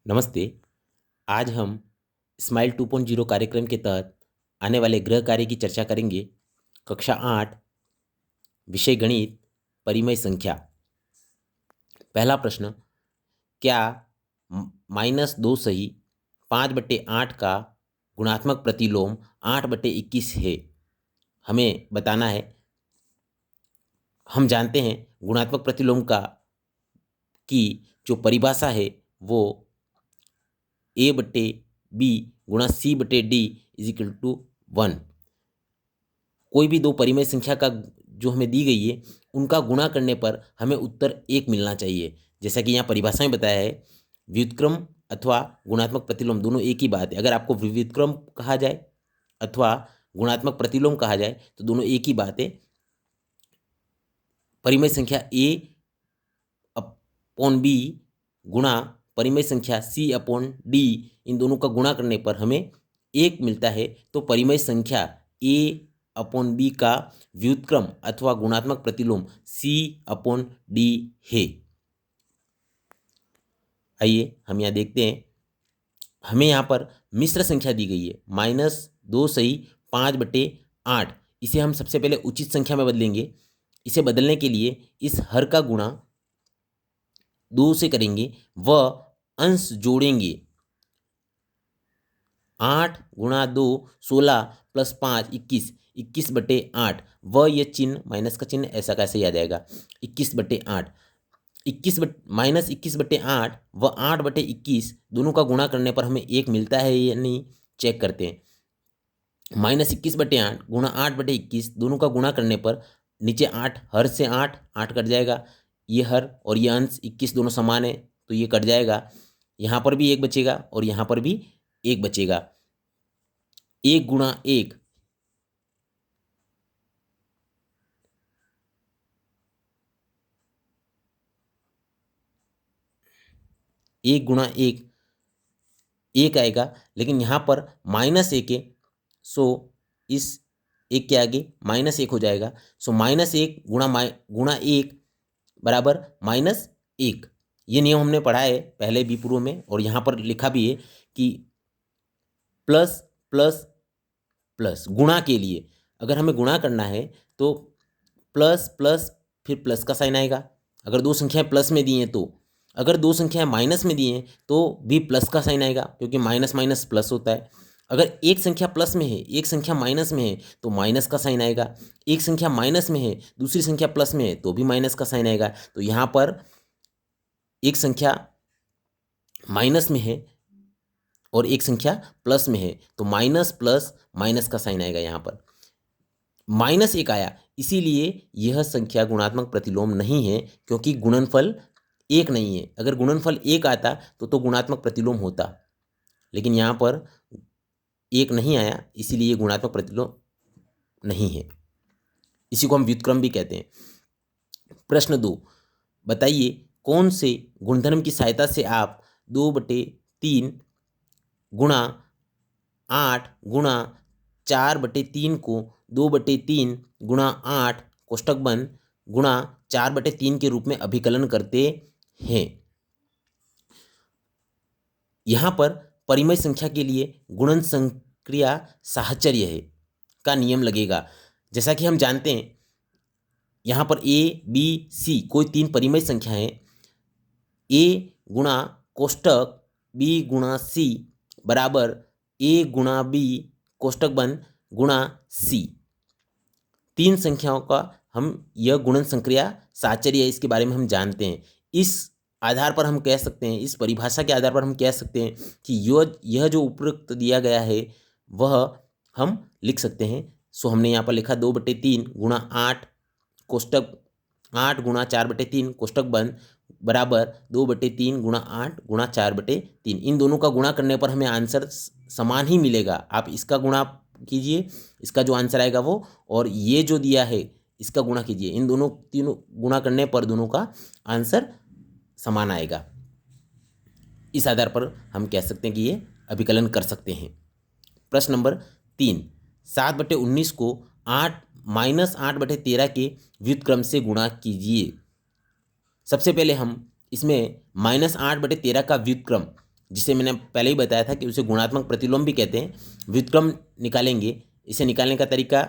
नमस्ते। आज हम स्माइल 2.0 कार्यक्रम के तहत आने वाले गृह कार्य की चर्चा करेंगे। कक्षा 8, विषय गणित, परिमेय संख्या। पहला प्रश्न, क्या -2 सही 5/8 का गुणात्मक प्रतिलोम 8/21 है? हमें बताना है। हम जानते हैं गुणात्मक प्रतिलोम की जो परिभाषा है वो A/B गुणा C/D = 1। कोई भी दो परिमेय संख्या का जो हमें दी गई है उनका गुणा करने पर हमें उत्तर 1 मिलना चाहिए। जैसा कि यहाँ परिभाषा में बताया है, व्युत्क्रम अथवा गुणात्मक प्रतिलोम दोनों एक ही बात है। अगर आपको व्युत्क्रम कहा जाए अथवा गुणात्मक प्रतिलोम कहा जाए तो दोनों एक ही बात है। परिमेय संख्या A/B गुणा परिमेय संख्या C/D, इन दोनों का गुणा करने पर हमें 1 मिलता है। तो परिमेय संख्या A/B का व्युत्क्रम अथवा गुणात्मक प्रतिलोम C/D है। आइए हम यहाँ देखते हैं। हमें यहाँ पर मिश्र संख्या दी गई है -2 सही 5/8। इसे हम सबसे पहले उचित संख्या में बदलेंगे। इसे बदलने के लिए इस हर का गुणा 2 से करेंगे व अंश जोड़ेंगे। 8 गुणा 2 16 प्लस 5 21, 21/8 व ये चिन्ह माइनस का चिन्ह ऐसा कैसे आ जाएगा 21/8। 21/8 व 8/21 दोनों का गुणा करने पर हमें 1 मिलता है या नहीं, चेक करते हैं। -21/8 गुणा 8/21 दोनों का गुणा करने पर नीचे 8, हर से 8 कट जाएगा। ये हर और ये अंश 21 दोनों समान है तो ये कट जाएगा। यहाँ पर भी 1 बचेगा और यहाँ पर भी 1 बचेगा। 1 गुणा 1 1 गुणा 1 1 आएगा, लेकिन यहाँ पर -1 है सो इस 1 के आगे -1 हो जाएगा। सो -1 गुणा 1 बराबर -1। ये नियम हमने पढ़ा है पहले भी पूर्व में और यहाँ पर लिखा भी है कि प्लस प्लस प्लस गुणा के लिए अगर हमें गुणा करना है तो प्लस प्लस फिर प्लस का साइन आएगा। अगर दो संख्याएं प्लस में दी हैं तो, अगर दो संख्याएं माइनस में दी हैं तो भी प्लस का साइन आएगा क्योंकि माइनस माइनस प्लस होता है। अगर एक संख्या प्लस में है एक संख्या माइनस में है तो माइनस का साइन आएगा। एक संख्या माइनस में है दूसरी संख्या प्लस में है तो भी माइनस का साइन आएगा। तो यहाँ पर एक संख्या माइनस में है और एक संख्या प्लस में है तो माइनस प्लस माइनस का साइन आएगा। यहाँ पर -1 आया, इसीलिए यह संख्या गुणात्मक प्रतिलोम नहीं है क्योंकि गुणनफल 1 नहीं है। अगर गुणनफल 1 आता तो गुणात्मक प्रतिलोम होता, लेकिन यहाँ पर 1 नहीं आया इसीलिए गुणात्मक प्रतिलोम नहीं है। इसी को हम व्युत्क्रम भी कहते हैं। प्रश्न 2, बताइए कौन से गुणधर्म की सहायता से आप 2/3 गुणा 8 गुणा 4/3 को 2/3 गुणा 8 कोष्टक बंद गुणा 4/3 के रूप में अभिकलन करते हैं। यहाँ पर परिमेय संख्या के लिए गुणन संक्रिया साहचर्य है का नियम लगेगा। जैसा कि हम जानते हैं यहाँ पर A, B, C कोई 3 परिमेय संख्या है। A गुणा कोष्टक B गुणा C बराबर A गुणा B कोष्टक बंद गुणा C। 3 संख्याओं का हम यह गुणन संक्रिया साहचर्य है, इसके बारे में हम जानते हैं। इस आधार पर हम कह सकते हैं, इस परिभाषा के आधार पर हम कह सकते हैं कि यह जो उपरोक्त दिया गया है वह हम लिख सकते हैं। सो हमने यहाँ पर लिखा 2/3 गुणा 8 कोष्टक 8 गुणा 4/3 कोष्टक बंद बराबर 2/3 गुणा 8 गुणा 4/3। इन दोनों का गुणा करने पर हमें आंसर समान ही मिलेगा। आप इसका गुणा कीजिए, इसका जो आंसर आएगा वो, और ये जो दिया है इसका गुणा कीजिए। इन दोनों तीनों गुणा करने पर दोनों का आंसर समान आएगा। इस आधार पर हम कह सकते हैं कि ये अभिकलन कर सकते हैं। प्रश्न नंबर 3, 7/19 को 8-8/13 के व्युत्क्रम से गुणा कीजिए। सबसे पहले हम इसमें -8/13 का व्युत्क्रम जिसे मैंने पहले ही बताया था कि उसे गुणात्मक प्रतिलोम भी कहते हैं, व्युत्क्रम निकालेंगे। इसे निकालने का तरीका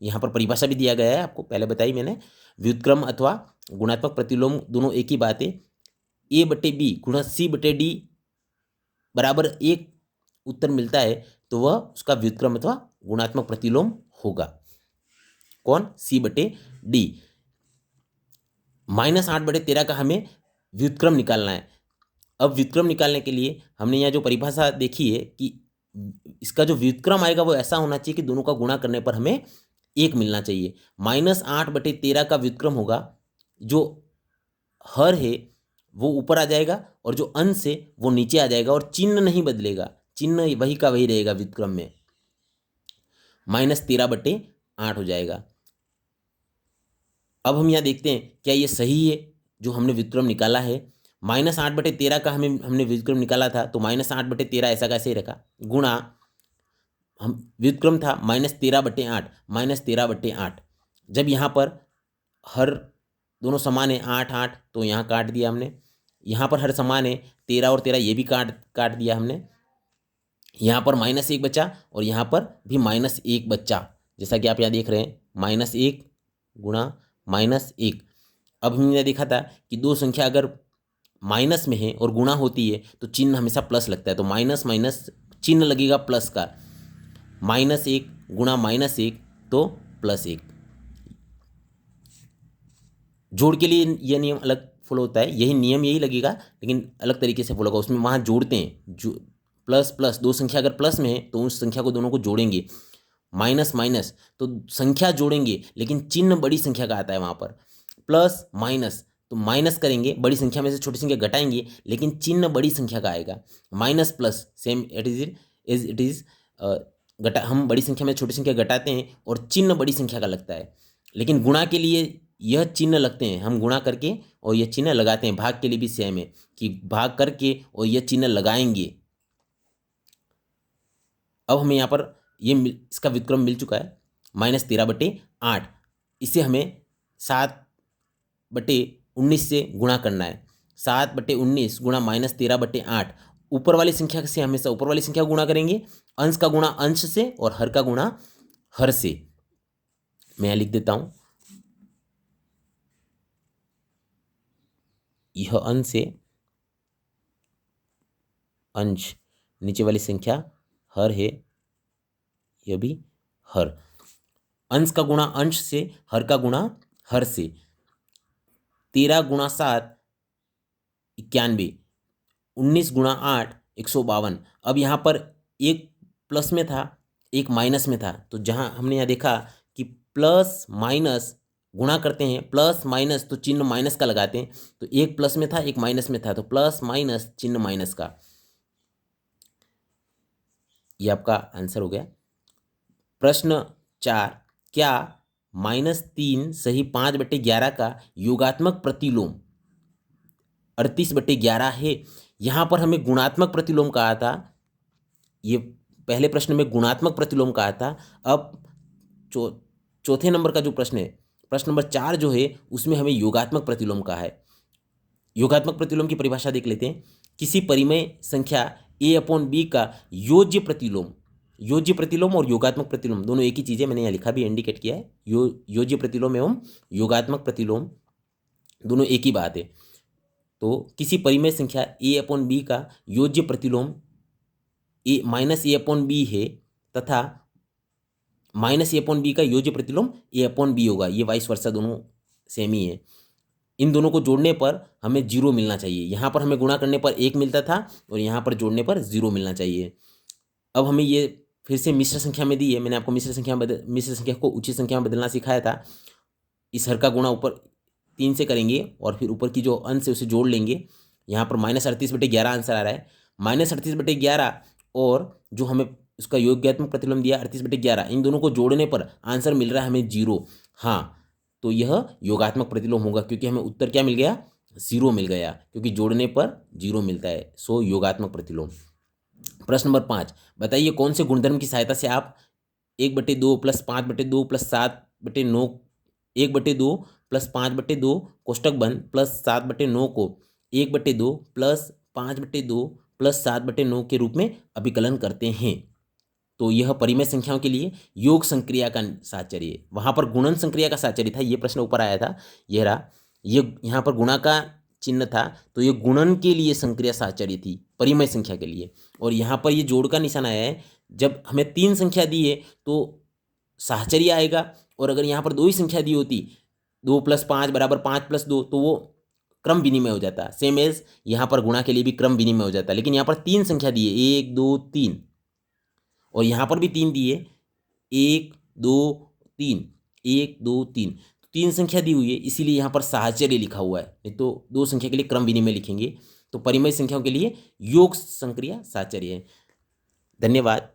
यहाँ पर परिभाषा भी दिया गया है, आपको पहले बताई मैंने। व्युत्क्रम अथवा गुणात्मक प्रतिलोम दोनों एक ही बात है। A/B गुणा C/D बराबर 1 उत्तर मिलता है तो वह उसका व्युत्क्रम अथवा गुणात्मक प्रतिलोम होगा। कौन? C/D। -8/13 का हमें व्युत्क्रम निकालना है। अब व्युत्क्रम निकालने के लिए हमने यहाँ जो परिभाषा देखी है कि इसका जो व्युत्क्रम आएगा वो ऐसा होना चाहिए कि दोनों का गुणा करने पर हमें 1 मिलना चाहिए। -8/13 का व्युत्क्रम होगा, जो हर है वो ऊपर आ जाएगा और जो अंश है वो नीचे आ जाएगा और चिन्ह नहीं बदलेगा, चिन्ह वही का वही रहेगा व्युत्क्रम में, -13/8 हो जाएगा। अब हम यहाँ देखते हैं क्या ये सही है जो हमने व्युत्क्रम निकाला है। -8/13 का हमने व्युत्क्रम निकाला था, तो -8/13 ऐसा कैसे रखा, गुणा हम व्युत्क्रम था -13/8, -13/8। जब यहाँ पर हर दोनों समान है 8 8, तो यहाँ काट दिया हमने। यहाँ पर हर समान है 13 और 13, ये भी काट दिया हमने। यहाँ पर -1 बचा और यहाँ पर भी -1 बचा, जैसा कि आप यहाँ देख रहे हैं, -1 गुणा -1। अब हमने देखा था कि दो संख्या अगर माइनस में है और गुणा होती है तो चिन्ह हमेशा प्लस लगता है, तो माइनस माइनस चिन्ह लगेगा प्लस का, -1 गुणा -1 तो +1। जोड़ के लिए यह नियम अलग फॉलो होता है, यही नियम यही लगेगा लेकिन अलग तरीके से फॉलो होगा। उसमें वहाँ जोड़ते हैं, जो प्लस प्लस, दो संख्या अगर प्लस में है तो उस संख्या को दोनों को जोड़ेंगे, माइनस माइनस तो संख्या जोड़ेंगे लेकिन चिन्ह बड़ी संख्या का आता है वहाँ पर। प्लस माइनस तो माइनस करेंगे, बड़ी संख्या में से छोटी संख्या घटाएंगे लेकिन चिन्ह बड़ी संख्या का आएगा। Minus plus same it is घटा, हम बड़ी संख्या में छोटी संख्या घटाते हैं और चिन्ह बड़ी संख्या का लगता है। लेकिन गुणा के लिए यह चिन्ह लगते हैं, हम गुणा करके और यह चिन्ह लगाते हैं। भाग के लिए भी सेम है कि भाग करके और यह चिन्ह लगाएंगे। अब हमें यहाँ पर इसका व्युत्क्रम मिल चुका है -13/8। इसे हमें 7/19 से गुणा करना है। 7/19 गुणा -13/8। ऊपर वाली संख्या से हमेशा ऊपर वाली संख्या गुणा करेंगे, अंश का गुणा अंश से और हर का गुणा हर से। मैं यहाँ लिख देता हूं, यह अंश है, अंश, नीचे वाली संख्या हर है, यह भी हर। अंश का गुणा अंश से, हर का गुणा हर से। 13 गुणा 7 91, 19 गुणा 8 152। अब यहाँ पर एक प्लस में था एक माइनस में था, तो जहाँ हमने यहाँ देखा कि प्लस माइनस गुणा करते हैं, प्लस माइनस तो चिन्ह माइनस का लगाते हैं, तो एक प्लस में था एक माइनस में था, तो प्लस माइनस चिन्ह माइनस का। ये आपका आंसर हो गया। प्रश्न 4, क्या -3 सही 5/11 का योगात्मक प्रतिलोम 38/11 है? यहाँ पर हमें गुणात्मक प्रतिलोम कहा था, ये पहले प्रश्न में गुणात्मक प्रतिलोम कहा था। अब चौथे नंबर का जो प्रश्न है, प्रश्न नंबर 4 जो है, उसमें हमें योगात्मक प्रतिलोम कहा है। योगात्मक प्रतिलोम की परिभाषा देख लेते हैं। किसी परिमेय संख्या A/B का योज्य प्रतिलोम, योज्य प्रतिलोम और योगात्मक प्रतिलोम दोनों एक ही चीज़ है, मैंने यहाँ लिखा भी, इंडिकेट किया है। योज्य प्रतिलोम एवं योगात्मक प्रतिलोम दोनों एक ही बात है। तो किसी परिमेय संख्या A/B का योज्य प्रतिलोम -A/B है तथा -A/B का योज्य प्रतिलोम A/B होगा। ये वाइस वर्सा दोनों सेम ही है। इन दोनों को जोड़ने पर हमें 0 मिलना चाहिए। यहाँ पर हमें गुणा करने पर 1 मिलता था और यहाँ पर जोड़ने पर 0 मिलना चाहिए। अब हमें ये फिर से मिश्र संख्या में दी है, मैंने आपको मिश्र संख्या को उचित संख्या में बदलना सिखाया था। इस हर का गुणा ऊपर 3 से करेंगे और फिर ऊपर की जो अंश है उसे जोड़ लेंगे। यहाँ पर -38/11 आंसर आ रहा है। -38/11 और जो हमें उसका योगात्मक प्रतिलोम दिया 38/11, इन दोनों को जोड़ने पर आंसर मिल रहा है हमें 0। हाँ, तो यह योगात्मक प्रतिलोम होगा क्योंकि हमें उत्तर क्या मिल गया, 0 मिल गया, क्योंकि जोड़ने पर 0 मिलता है। सो योगात्मक प्रतिलोम। प्रश्न नंबर 5, बताइए कौन से गुणधर्म की सहायता से आप 1/2 + 5/2 + 7/9 1/2 + 5/2 कोष्टक बंद +7/9 को 1/2 + 5/2 +7/9 के रूप में अभिकलन करते हैं। तो यह परिमेय संख्याओं के लिए योग संक्रिया का साहचर्य। वहाँ पर गुणन संक्रिया का साहचर्य था, ये प्रश्न ऊपर आया था, यह रहा। ये यहाँ पर गुणा का चिन्ह था, तो ये गुणन के लिए संक्रिया साहचर्य थी, परिमेय संख्या के लिए। और यहाँ पर ये जोड़ का निशान आया है, जब हमें 3 संख्या दी है तो साहचर्य आएगा, और अगर यहाँ पर 2 ही संख्या दी होती, 2 + 5 = 5 + 2, तो वो क्रम विनिमय हो जाता। सेम एज यहाँ पर गुणा के लिए भी क्रम विनिमय हो जाता, लेकिन यहाँ पर 3 संख्या दी है, 1 2 3, और यहाँ पर भी 3 दी है, 1 2 3, 1 2 3, 3 संख्या दी हुई है, इसीलिए यहाँ पर साहचर्य लिखा हुआ है, नहीं तो 2 संख्या के लिए क्रम विनिमय लिखेंगे। तो परिमेय संख्याओं के लिए योग संक्रिया साहचर्य है। धन्यवाद।